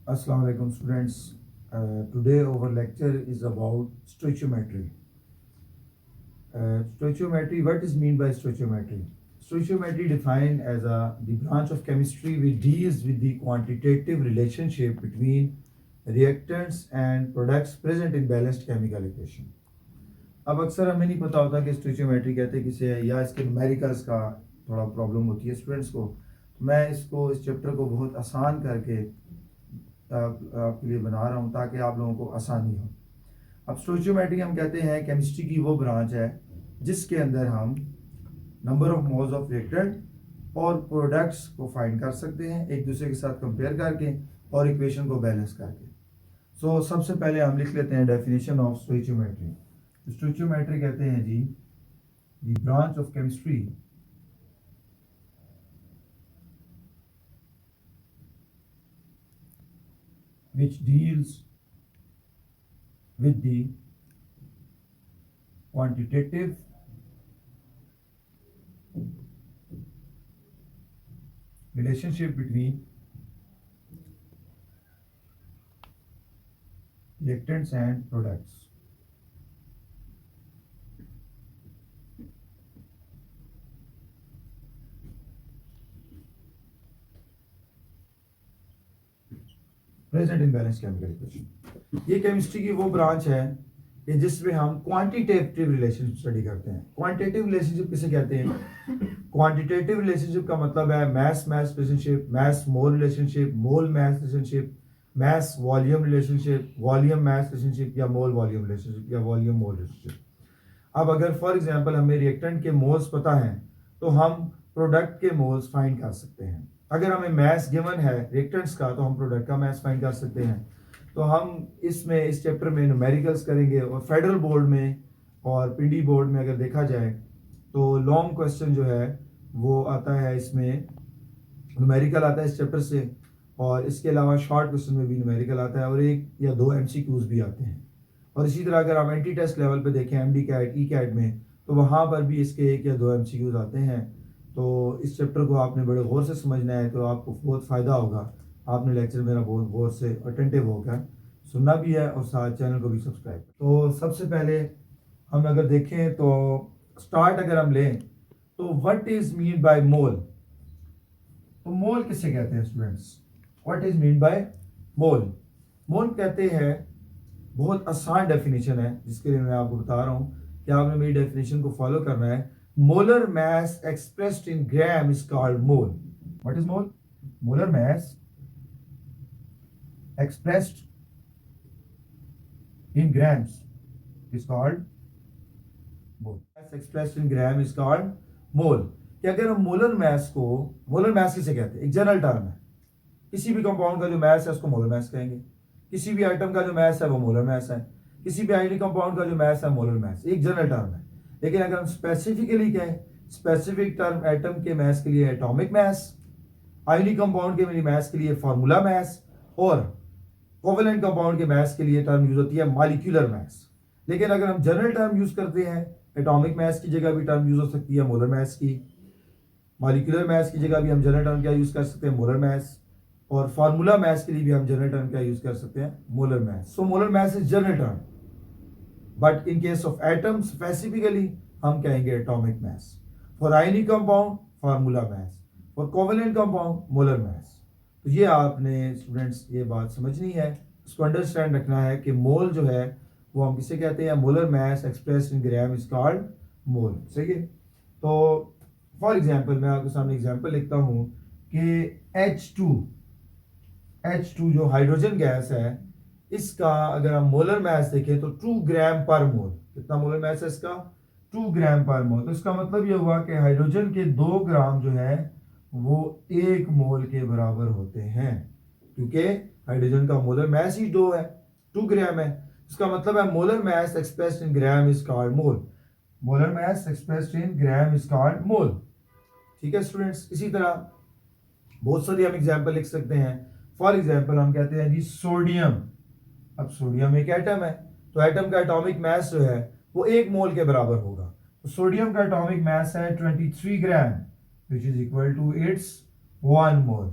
Assalamu alaikum students. Today our lecture is about stoichiometry. Stoichiometry, what is mean by stoichiometry? Stoichiometry defined as the branch of chemistry which deals with the quantitative relationship between reactants and products present in balanced chemical equation. अब अक्सर हमें नहीं पता होता कि stoichiometry कहते किसे है या इसके न्यूमेरिकल्स का थोड़ा प्रॉब्लम होती है स्टूडेंट्स को। तो मैं इस चैप्टर को बहुत आसान करके आपके लिए बना रहा हूँ ताकि आप लोगों को आसानी हो। अब स्टोइचियोमेट्री हम कहते हैं केमिस्ट्री की वो ब्रांच है जिसके अंदर हम number of moles of reactant और प्रोडक्ट्स को फाइंड कर सकते हैं एक दूसरे के साथ कंपेयर करके और इक्वेशन को बैलेंस करके। सो सबसे पहले हम लिख लेते हैं डेफिनेशन ऑफ स्टोइचियोमेट्री। स्टोइचियोमेट्री कहते हैं जी the branch of chemistry which deals with the quantitative relationship between reactants and products. Present in balance chemical equation. ये केमिस्ट्री की वो ब्रांच है कि जिसमें हम क्वांटिटेटिव रिलेशनशिप स्टडी करते हैं। क्वांटिटेटिव रिलेशनशिप किसे कहते हैं? क्वांटिटेटिव रिलेशनशिप का मतलब है mass mass relationship, mass mole relationship, mole mass relationship, mass volume relationship, volume mass relationship या मोल वॉल्यूम रिलेशनशिप या वॉल्यूम मोल रिलेशनशिप। अब अगर फॉर एग्जांपल हमें रिएक्टेंट के मोल्स पता हैं तो हम प्रोडक्ट के मोल्स फाइंड कर सकते हैं। अगर हमें मैस गिवन है रिएक्टेंट्स का तो हम प्रोडक्ट का मैस फाइंड कर सकते हैं। तो हम इस चैप्टर में न्यूमेरिकल्स करेंगे और फेडरल बोर्ड में और पीडी बोर्ड में अगर देखा जाए तो लॉन्ग क्वेश्चन जो है वो आता है, इसमें न्यूमेरिकल आता है इस चैप्टर से, और इसके अलावा शॉर्ट क्वेश्चन में भी न्यूमेरिकल आता है और एक या दो एमसीक्यूज भी आते हैं। और इसी तरह अगर आप एंटी टेस्ट लेवल पे देखें एमडी कैट ई कैट में तो वहाँ पर भी इसके एक या दो एमसीक्यूज आते हैं। तो इस चैप्टर को आपने बड़े गौर से समझना है तो आपको बहुत फ़ायदा होगा। आपने लेक्चर मेरा बहुत गौर से अटेंटिव होकर सुनना भी है और साथ चैनल को भी सब्सक्राइब। तो सबसे पहले हम अगर देखें तो स्टार्ट अगर हम लें तो what is mean by mole. तो मोल किसे कहते हैं students? What is mean by mole? Mole कहते हैं, बहुत आसान डेफिनेशन है जिसके लिए मैं आपको बता रहा हूँ कि आपने मेरी डेफिनेशन को फॉलो करना है। Molar mass expressed in gram is called mole. What is mole? Molar mass expressed in grams is called mole. Mass expressed in gram is called mole. कि अगर हम मोलर मास किसे कहते हैं? एक जनरल टर्म है। किसी भी कंपाउंड का जो मास है उसको मोलर मास कहेंगे। किसी भी आइटम का जो मास है वो मोलर मास है। किसी भी आयनिक कंपाउंड का जो मास है मोलर मास, एक जनरल टर्म है। लेकिन अगर हम स्पेसिफिकली कहें, स्पेसिफिक टर्म एटम के मास के लिए एटॉमिक मास, आयनिक कंपाउंड के मास के लिए फार्मूला मास, और कोवेलेंट कंपाउंड के मास के लिए टर्म यूज होती है मॉलिक्यूलर मास। लेकिन अगर हम जनरल टर्म यूज करते हैं, एटॉमिक मास की जगह भी टर्म यूज हो सकती है मोलर मास की, मॉलिक्यूलर मास की जगह भी हम जनरल टर्म क्या यूज कर सकते हैं? मोलर मास। और फार्मूला मास के लिए भी हम जनरल टर्म क्या यूज कर सकते हैं? Molar mass. So molar mass is general term, but in case of atom specifically हम कहेंगे atomic mass. For ionic compound formula mass, for covalent compound molar mass. तो ये आपने स्टूडेंट्स ये बात समझनी है, इसको अंडरस्टैंड रखना है कि मोल जो है वो हम किसे कहते हैं? Molar mass expressed in gram is called mole. सही है। तो फॉर एग्जाम्पल मैं आपके सामने एग्जाम्पल लिखता हूँ कि H2 जो हाइड्रोजन गैस है इसका अगर हम मोलर मास देखें तो 2 ग्राम पर मोल। कितना मोलर मास है इसका? 2 ग्राम पर मोल। तो इसका मतलब ये हुआ कि हाइड्रोजन के 2 ग्राम जो है वो 1 मोल के बराबर होते हैं, क्योंकि हाइड्रोजन का मोलर मास ही 2 है, 2 ग्राम है। इसका मतलब है molar mass expressed in gram is called mole. Molar mass expressed in gram is called mole. ठीक है स्टूडेंट्स। इसी तरह बहुत सारी हम एग्जाम्पल लिख सकते हैं। फॉर एग्जाम्पल हम कहते हैं जी सोडियम। अब सोडियम एक एटम है तो एटम का एटॉमिक मास जो है वो 1 मोल के बराबर होगा। तो सोडियम का एटॉमिक मास है 23 gram which is equal to its 1 mole.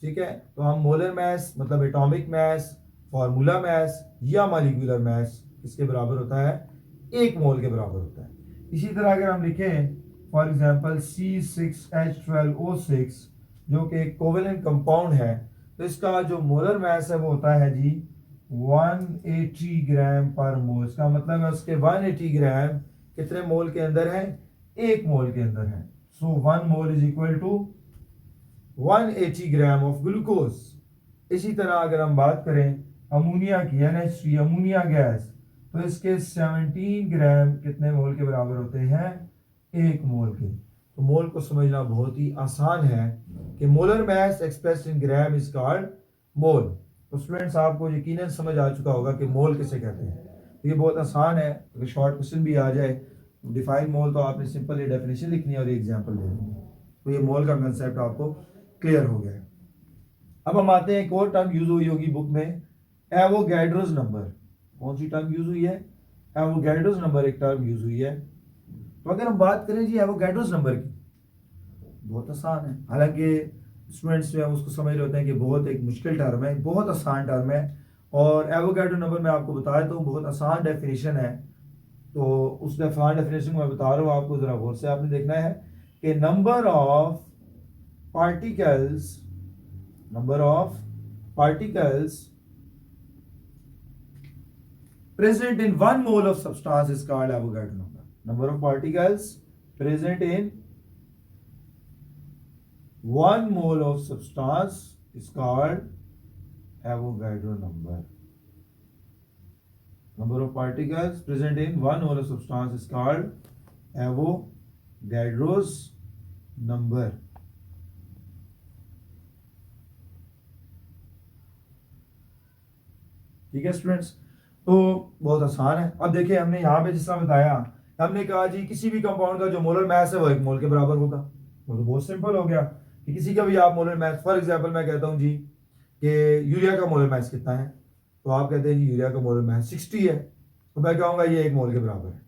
ठीक है, तो हम मोलर मास मतलब एटॉमिक मास, फार्मूला मास या मॉलिक्यूलर मास किसके बराबर होता है, 1 मोल के बराबर होता है। इसी तरह अगर हम लिखें फॉर एग्जांपल C6H12O6 जो कि एक कोवेलेंट कंपाउंड है, तो इसका जो मोलर मास है वो होता है जी 180 ग्राम पर मोल। इसका मतलब है उसके 180 ग्राम कितने मोल के अंदर है, 1 मोल के अंदर है। So 1 mole is equal to 180 gram of glucose. इसी तरह अगर हम बात करें अमोनिया की, NH3 अमोनिया गैस, तो इसके 17 ग्राम कितने मोल के बराबर होते हैं, 1 मोल के। तो मोल को समझना बहुत ही आसान है कि molar mass expressed in gram is called mole. तो स्टूडेंट्स आपको यकीनन समझ आ चुका होगा कि मोल किसे कहते हैं। तो ये बहुत आसान है, अगर शॉर्ट क्वेश्चन भी आ जाए डिफाइन मोल तो आपने सिंपल ये डेफिनेशन लिखनी है और एग्जाम्पल देनी है। तो ये मोल का कंसेप्ट आपको क्लियर हो गया है। अब हम आते हैं एक और टर्म यूज हुई होगी बुक में, एवोगैड्रोस नंबर। कौन सी टर्म यूज हुई है, एवोगैड्रोस नंबर एक टर्म यूज हुई है। तो अगर हम बात करें जी एवोगैड्रोस नंबर की, बहुत आसान है, हालांकि स्टूडेंट्स जो है उसको समझ रहे होते हैं कि बहुत एक मुश्किल टर्म है, बहुत आसान टर्म है। और एवोगैड्रो नंबर मैं आपको बता देता हूँ, बहुत आसान डेफिनेशन है। तो उस आसान डेफिनेशन को मैं बता रहा हूँ आपको, जरा गौर से आपने देखना है कि number of particles present in 1 mole of substance is called Avogadro number. Number of particles present in 1 mole of substance is called Avogadro number. Number of particles present in 1 mole of substance is called Avogadro's number. ठीक है students, तो बहुत आसान है। अब देखिए हमने यहाँ पे जिस तरह बताया, हमने कहा जी किसी भी कंपाउंड का जो मोलर मास है वो 1 मोल के बराबर होगा। वो तो बहुत सिंपल हो गया कि किसी का भी आप मोलर मास, फॉर एग्जांपल मैं कहता हूँ जी कि यूरिया का मोलर मास कितना है, तो आप कहते हैं जी यूरिया का मोलर मास 60 है, तो मैं कहूँगा ये 1 मोल के बराबर है।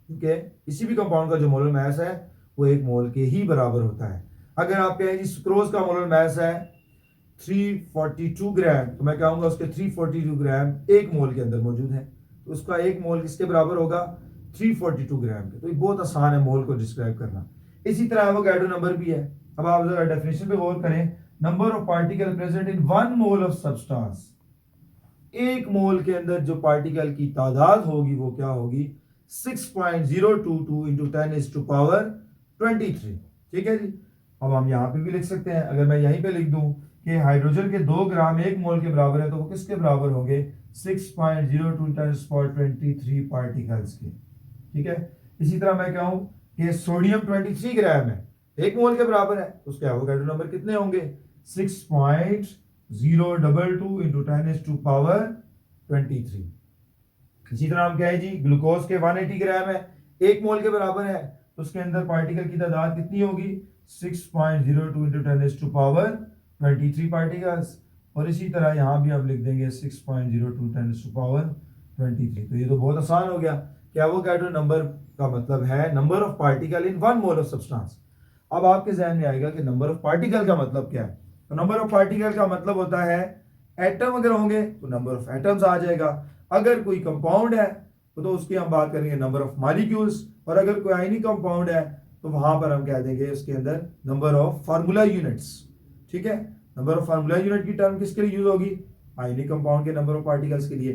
ठीक है, किसी भी कंपाउंड का जो मोलर मास है वो 1 मोल के ही बराबर होता है। अगर आप कहें जी सुक्रोज का मोलर मास है 342 ग्राम, तो मैं कहूंगा उसके 342 ग्राम 1 मोल के अंदर मौजूद है, तो उसका 1 मोल किसके बराबर होगा, 342 ग्राम के। तो ये बहुत आसान है मोल को डिस्क्राइब करना। इसी तरह एवोगैड्रो नंबर भी है। अब आप जरा डेफिनेशन पे गौर करें, number of particle present in 1 mole of substance, 1 मोल के अंदर जो पार्टिकल की तादाद होगी वो क्या होगी, 6.022 इंटू 10⁻23। ठीक है जी। अब हम यहाँ पे भी लिख सकते हैं, अगर मैं यहीं पे लिख दूं कि हाइड्रोजन के 2 ग्राम 1 मोल के बराबर है, तो वो किसके बराबर होंगे, 6.02 10⁻23 पार्टिकल्स के। ठीक है, इसी तरह मैं कहूं कि सोडियम 23 ग्राम है, 1 मोल के बराबर है, तो उसके एवोगैड्रो नंबर कितने होंगे, 6.022 इंटू 10⁻23। इसी तरह हम कहें जी ग्लूकोज के 180 ग्राम है, 1 मोल के बराबर है, तो उसके अंदर पार्टिकल की तादाद कितनी होगी, 6.02 इंटू 10⁻23 पार्टिकल्स। और इसी तरह यहाँ भी हम लिख देंगे 6.02 10⁻23। तो ये तो बहुत आसान हो गया कि एवोगैड्रो नंबर का मतलब है number of particle in 1 mole of substance. अब आपके जहन में आएगा कि नंबर ऑफ पार्टिकल का मतलब क्या है। तो नंबर ऑफ पार्टिकल का मतलब होता है एटम अगर होंगे तो नंबर ऑफ एटम्स आ जाएगा, अगर कोई कंपाउंड है तो उसकी हम बात करेंगे नंबर ऑफ मॉलिक्यूल्स, और अगर कोई आयनिक कंपाउंड है तो वहां पर हम कह देंगे उसके अंदर नंबर ऑफ फार्मूला यूनिट्स। ठीक है, नंबर ऑफ फार्मूला यूनिट की टर्म किसके लिए यूज होगी, आयनिक कंपाउंड के नंबर ऑफ पार्टिकल्स के लिए।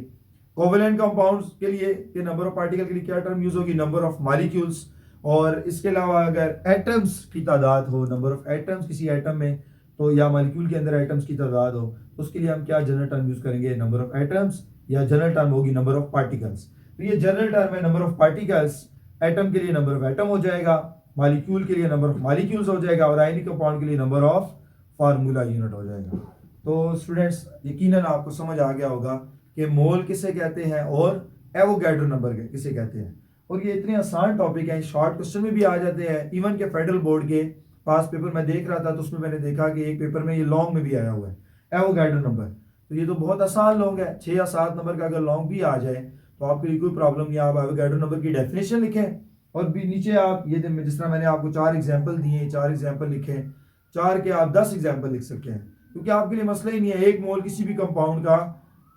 कोवेलेंट कंपाउंड्स के लिए के नंबर ऑफ पार्टिकल के लिए क्या टर्म यूज होगी, नंबर ऑफ मॉलिक्यूल्स। और इसके अलावा अगर एटम्स की तादाद हो, नंबर ऑफ एटम्स किसी एटम में, तो या मॉलिक्यूल के अंदर एटम्स की तादाद हो, तो उसके लिए हम क्या जनरल टर्म यूज करेंगे, नंबर ऑफ एटम्स, या जनरल टर्म होगी नंबर ऑफ पार्टिकल्स। तो ये जनरल टर्म है नंबर ऑफ पार्टिकल्स, एटम के लिए नंबर ऑफ एटम हो जाएगा, मॉलिक्यूल के लिए नंबर ऑफ मॉलिक्यूल्स हो जाएगा, और आयनिक कंपाउंड के लिए नंबर ऑफ फार्मूला यूनिट हो जाएगा। तो स्टूडेंट्स यकीनन आपको समझ आ गया होगा कि मोल किसे कहते हैं और एवोगैड्रो नंबर किसे कहते हैं। और ये इतने आसान टॉपिक हैं, शॉर्ट क्वेश्चन में भी आ जाते हैं। इवन के फेडरल बोर्ड के पास पेपर मैं देख रहा था तो उसमें मैंने देखा कि एक पेपर में ये लॉन्ग में भी आया हुआ है एवोगैड्रो नंबर। तो ये तो बहुत आसान लॉन्ग है, 6 या 7 नंबर का अगर लॉन्ग भी आ जाए तो आपके लिए कोई प्रॉब्लम नहीं। आप एवोगैड्रो नंबर की डेफिनेशन लिखें और भी नीचे आप ये जिस तरह मैंने आपको 4 एग्जाम्पल दिए, 4 एग्जाम्पल लिखें, 4 के आप 10 एग्जाम्पल लिख सकते हैं। क्योंकि आपके लिए मसला ही नहीं है, 1 मोल किसी भी कंपाउंड का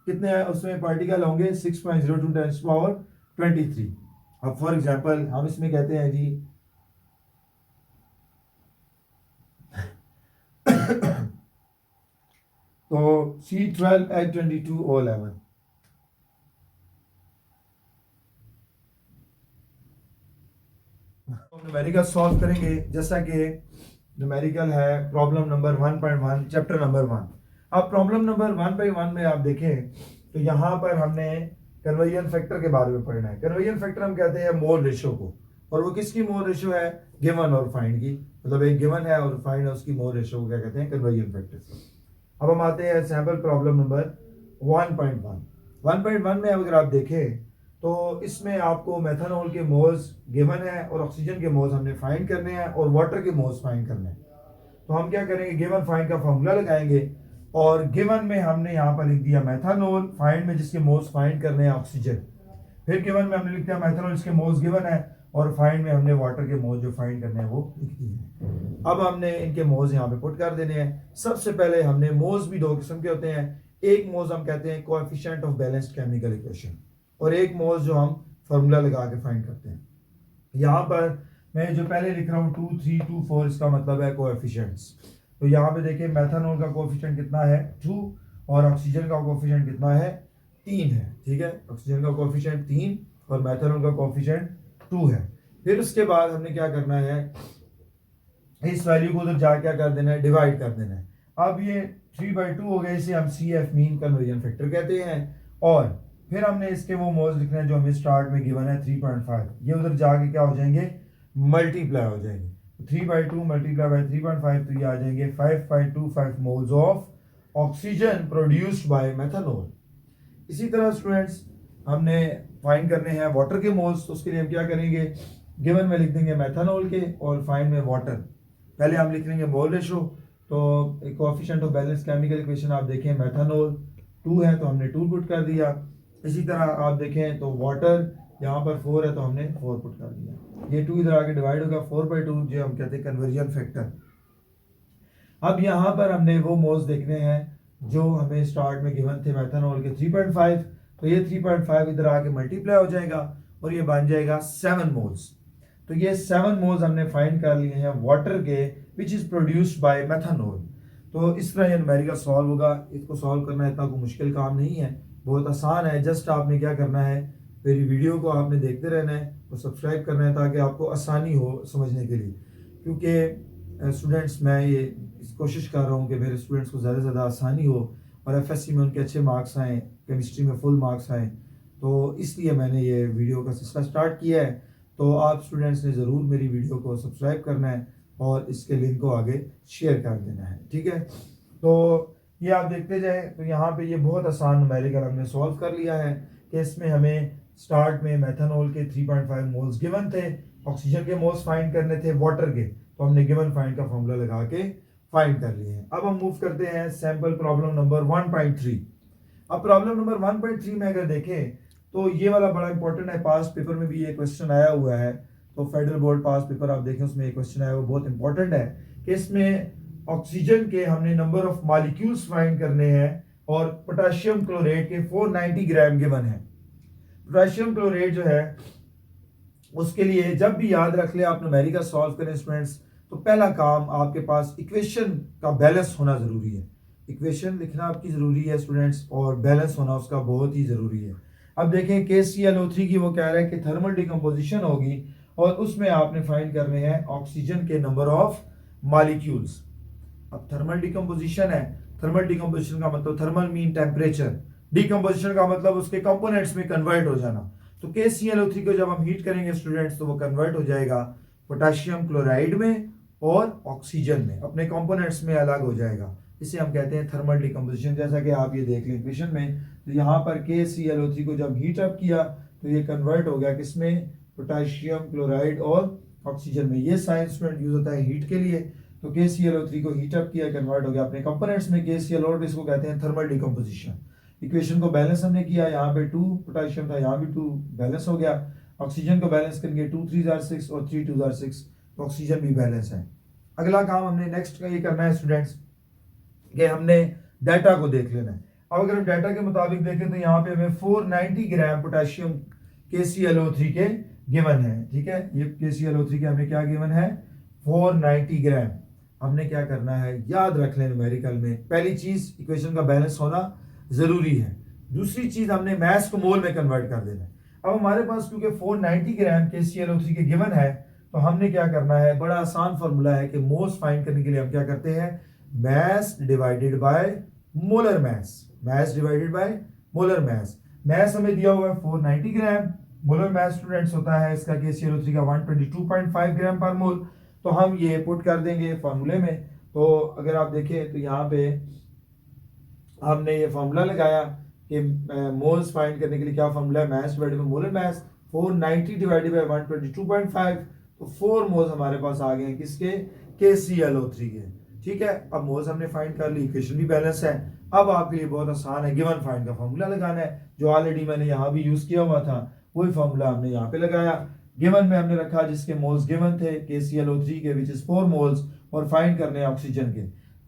कितने उसमें पार्टिकल होंगे 6.02 × 10⁻23। अब फॉर एग्जांपल हम इसमें कहते हैं जी तो C12H22O11 न्यूमेरिकल सॉल्व करेंगे, जैसा कि न्यूमेरिकल है प्रॉब्लम नंबर 1.1 चैप्टर नंबर 1। अब प्रॉब्लम नंबर 1.1 में आप देखें तो यहाँ पर हमने कन्वर्जन फैक्टर के बारे में पढ़ना है। कन्वर्जन फैक्टर हम कहते हैं मोल रेशो को, और वो किसकी मोल रेशो है? गिवन और फाइंड की। मतलब एक गिवन है और फाइंड है, उसकी मोल रेशो को क्या कहते हैं? Conversion factor. अब हम आते हैं सैम्पल प्रॉब्लम नंबर 1.1। 1.1 में अगर आप देखें तो इसमें आपको मेथनॉल के मोल्स गिवन है और ऑक्सीजन के मोल्स हमने फाइंड करने हैं और वाटर के मोल्स फाइंड करने हैं। तो हम क्या करेंगे, गिवन फाइंड का फॉर्मूला लगाएंगे और गिवन में हमने यहाँ पर लिख दिया मेथनॉल, फाइंड में जिसके मोल्स फाइंड करने हैं ऑक्सीजन। फिर गिवन में हमने लिख दिया मेथनॉल जिसके मोल्स गिवन है, और फाइंड में हमने वाटर के मोल्स जो फाइंड करने हैं वो लिख दिए हैं। अब हमने इनके मोल्स यहाँ पे पुट कर देने हैं। सबसे पहले हमने मोल्स भी दो किस्म के होते हैं। एक मोल्स हम कहते हैं coefficient of balanced chemical equation, और एक मोल्स जो हम फार्मूला लगा के फाइंड करते हैं। यहाँ पर मैं जो पहले लिख रहा हूँ 2, 3, 2, 4, इसका मतलब है कोएफिशिएंट्स। तो यहाँ पे देखिए मेथनॉल का कोएफिशिएंट कितना है? 2, और ऑक्सीजन का कोएफिशिएंट कितना है? 3 है। ठीक है, ऑक्सीजन का कोएफिशिएंट 3 और मेथनॉल का कोएफिशिएंट 2 है। फिर उसके बाद हमने क्या करना है, इस वैल्यू को उधर जा क्या कर देना है? डिवाइड कर देना है। अब ये 3/2 हो गया, इसे हम CF मीन कन्वर्जन फैक्टर कहते हैं। और फिर हमने इसके वो मोल्स लिखने हैं जो हमें स्टार्ट में गिवन है 3.5। ये उधर जाके क्या हो जाएंगे? मल्टीप्लाई हो जाएंगे। 3/2 मल्टीप्लाई बाय 3.5, तो ये आ जाएंगे 5.25 moles of oxygen produced by methanol. इसी तरह स्टूडेंट्स हमने फाइंड करने हैं वाटर के मोल्स, तो उसके लिए हम क्या करेंगे, गिवन में लिख देंगे मेथनॉल के और फाइंड में वाटर। पहले हम लिख लेंगे मोल रेशो, तो coefficient of balance chemical equation आप देखें मेथनॉल 2 है तो हमने 2 पुट कर दिया। इसी तरह आप देखें तो वाटर यहाँ पर 4 है तो हमने 4 पुट कर दिया। ये 2 इधर आके डिवाइड होगा 4/2, जो हम कहते हैं कन्वर्जन फैक्टर। अब यहाँ पर हमने वो मोल्स देखने हैं जो हमें स्टार्ट में गिवन थे मेथनॉल के 3.5, तो ये 3.5 इधर आके मल्टीप्लाई हो जाएगा और ये बन जाएगा 7 मोल्स। तो ये 7 मोल्स हमने फाइंड कर लिए हैं वाटर के, which is produced by methanol. तो इस तरह ये न्यूमेरिकल सॉल्व होगा। इसको सॉल्व करना इतना कोई मुश्किल काम नहीं है, बहुत आसान है। जस्ट आपने क्या करना है, मेरी वीडियो को आपने देखते रहना है और सब्सक्राइब करना है ताकि आपको आसानी हो समझने के लिए। क्योंकि स्टूडेंट्स मैं ये कोशिश कर रहा हूँ कि मेरे स्टूडेंट्स को ज़्यादा से ज़्यादा आसानी हो और FSC में उनके अच्छे मार्क्स आएँ, केमिस्ट्री में फुल मार्क्स आएँ, तो इसलिए मैंने ये वीडियो का सिलसिला स्टार्ट किया है। तो आप स्टूडेंट्स ने ज़रूर मेरी वीडियो को सब्सक्राइब करना है और इसके लिंक को आगे शेयर कर देना है। ठीक है, तो ये आप देखते जाए तो यहाँ पे ये बहुत आसान न्यूमेरिकल हमने सॉल्व कर लिया है कि इसमें हमें स्टार्ट में मेथनॉल के 3.5 मोल्स गिवन थे, ऑक्सीजन के मोल्स फाइंड करने थे वाटर के, तो हमने गिवन फाइंड का फॉर्मूला लगा के फाइंड कर लिए हैं। अब हम मूव करते हैं सैम्पल प्रॉब्लम नंबर 1.3। अब प्रॉब्लम नंबर 1.3 में अगर देखें तो ये वाला बड़ा इंपॉर्टेंट है, पास्ट पेपर में भी ये क्वेश्चन आया हुआ है। तो फेडरल बोर्ड पास्ट पेपर आप देखें उसमें एक क्वेश्चन आया, वो बहुत इंपॉर्टेंट है कि इसमें ऑक्सीजन के हमने नंबर ऑफ मॉलिक्यूल्स फाइंड करने हैं और पोटेशियम क्लोराइड के 490 ग्राम गिवन है। पोटेशियम क्लोराइड जो है उसके लिए जब भी याद रख ले आप न्यूमेरिकल सॉल्व करें स्टूडेंट्स, तो पहला काम आपके पास इक्वेशन का बैलेंस होना ज़रूरी है। इक्वेशन लिखना आपकी ज़रूरी है स्टूडेंट्स, और बैलेंस होना उसका बहुत ही ज़रूरी है। अब देखें KClO3 की वो कह रहा है कि थर्मल डिकम्पोजिशन होगी और उसमें आपने फाइंड करने हैं ऑक्सीजन के नंबर ऑफ मॉलिक्यूल्स। अब थर्मल डिकम्पोजिशन है, थर्मल डिकम्पोजिशन का मतलब थर्मल मीन टेम्परेचर, डिकम्पोजिशन का मतलब उसके कंपोनेंट्स में कन्वर्ट हो जाना। तो KClO3 को जब हम हीट करेंगे स्टूडेंट्स तो वो कन्वर्ट हो जाएगा पोटेशियम क्लोराइड में और ऑक्सीजन में, अपने कंपोनेंट्स में अलग हो जाएगा। इसे हम कहते हैं थर्मल डिकम्पोजिशन। जैसा कि आप ये देख लें इक्वेशन में, तो यहाँ पर KClO3 को जब हीट अप किया तो ये कन्वर्ट हो गया किसमें? पोटेशियम क्लोराइड और ऑक्सीजन में। ये साइन स्टूडेंट यूज होता है हीट के लिए। तो KClO3 को हीट अप किया, कन्वर्ट हो गया अपने कंपोनेंट्स में KClO3, इसको कहते हैं थर्मल डिकम्पोजिशन। इक्वेशन को बैलेंस हमने किया, यहाँ पे 2 पोटेशियम था, यहाँ भी 2 बैलेंस हो गया। ऑक्सीजन को बैलेंस करेंगे 2 3 are 6 और 3 2 are 6, तो ऑक्सीजन भी बैलेंस है। अगला काम हमने नेक्स्ट का ये करना है स्टूडेंट्स कि हमने डाटा को देख लेना है। अब अगर हम डाटा के मुताबिक देखें तो यहाँ पे हमें 490 ग्राम पोटेशियम KClO3 के गिवन है, ठीक है। ये KClO3 के हमें क्या गिवन है, 490 ग्राम। हमने क्या करना है, याद रख लें न्यूमेरिकल में, पहली चीज इक्वेशन का बैलेंस होना जरूरी है, दूसरी चीज हमने मैस को मोल में कन्वर्ट कर देना है। अब हमारे पास क्योंकि 490 ग्राम KClO3 के गिवन है, तो हमने क्या करना है, बड़ा आसान फॉर्मूला है कि मोल्स फाइंड करने के लिए हम क्या करते हैं, mass divided by molar mass, mass divided by molar mass. Mass हमें दिया हुआ है 490 ग्राम, मोलर मैस स्टूडेंट्स होता है इसका KClO3 का 122.5 ग्राम पर मोल। तो हम ये पुट कर देंगे फार्मूले में। तो अगर आप देखें तो यहाँ पे हमने ये फार्मूला लगाया कि मोल्स फाइंड करने के लिए क्या फार्मूला है, mess divided by molar mess, 490 divided by 122.5, तो 4 मोल्स हमारे पास आ गए हैं किसके, KClO3 के, ठीक है। अब मोल्स हमने फाइंड कर ली, इक्वेशन भी बैलेंस है। अब आपके लिए बहुत आसान है, गिवन फाइंड का फार्मूला लगाना है, जो ऑलरेडी मैंने यहाँ भी यूज किया हुआ था, वही फार्मूला हमने यहाँ पे लगाया। गिवन में हमने रखा जिसके मोल्स गिवन थे KClO3 के, विच इज 4 मोल्स, और फाइंड करने हैं ऑक्सीजन के।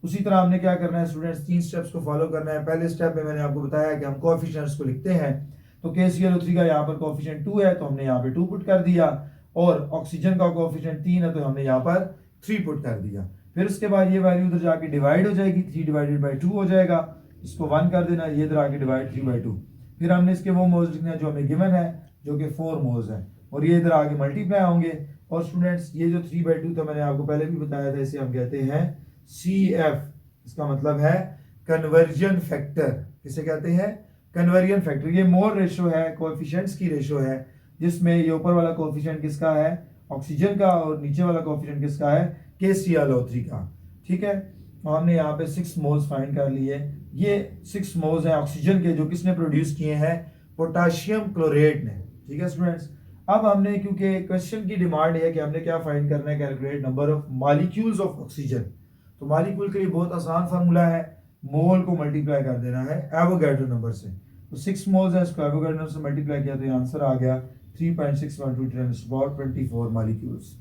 उसी तरह हमने क्या करना है स्टूडेंट्स, 3 स्टेप्स को फॉलो करना है। पहले स्टेप में मैंने आपको बताया कि हम कोएफिशिएंट्स को लिखते हैं, तो KClO3 का यहाँ पर कोएफिशिएंट 2 है, तो हमने यहाँ पे 2 पुट कर दिया, और ऑक्सीजन का कोएफिशिएंट 3 है, तो हमने यहाँ पर 3 पुट कर दिया। फिर उसके बाद ये वैल्यू उधर जाके डिवाइड हो जाएगी, 3 डिवाइडेड बाई 2 हो जाएगा, इसको 1 कर देना, ये इधर आके डिवाइड 3/2। फिर हमने इसके वो मोल्स लिखना है जो हमें गिवन है, जो कि 4 मोल्स है, और ये इधर आगे मल्टीप्लाई होंगे। और स्टूडेंट्स ये जो 3/2 था मैंने आपको पहले भी बताया था, इसे हम कहते हैं CF, इसका मतलब है कन्वर्जन फैक्टर। किसे कहते हैं, कन्वर्जन फैक्टर। ये मोल रेशो है, कोएफिशिएंट्स की रेशो है, जिसमें ये ऊपर वाला कोएफिशिएंट किसका है, ऑक्सीजन का, और नीचे वाला कोएफिशिएंट किसका है, KClO3 का, ठीक है। और हमने यहाँ पे 6 मोल्स फाइंड कर लिए। ये 6 मोल्स हैं ऑक्सीजन के, जो किसने प्रोड्यूस किए हैं, पोटाशियम क्लोरेट ने, ठीक है स्टूडेंट्स। अब हमने, क्योंकि क्वेश्चन की डिमांड है कि हमने क्या फाइंड करना है, calculate number of molecules of oxygen, तो मॉलिक्यूल के लिए बहुत आसान फार्मूला है, मोल को मल्टीप्लाई कर देना है एवोगैड्रो नंबर से। तो 6 मोल्स है, इसको एवोगैड्रो नंबर से मल्टीप्लाई किया तो ये आंसर आ गया 3.612 10 about 24 मॉलिक्यूल्स।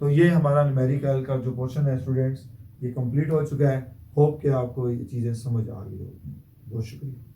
तो ये हमारा न्यूमेरिकल का जो पोर्शन है स्टूडेंट्स, ये कंप्लीट हो चुका है। होप कि आपको ये चीज़ें समझ आ गई होगी। बहुत शुक्रिया।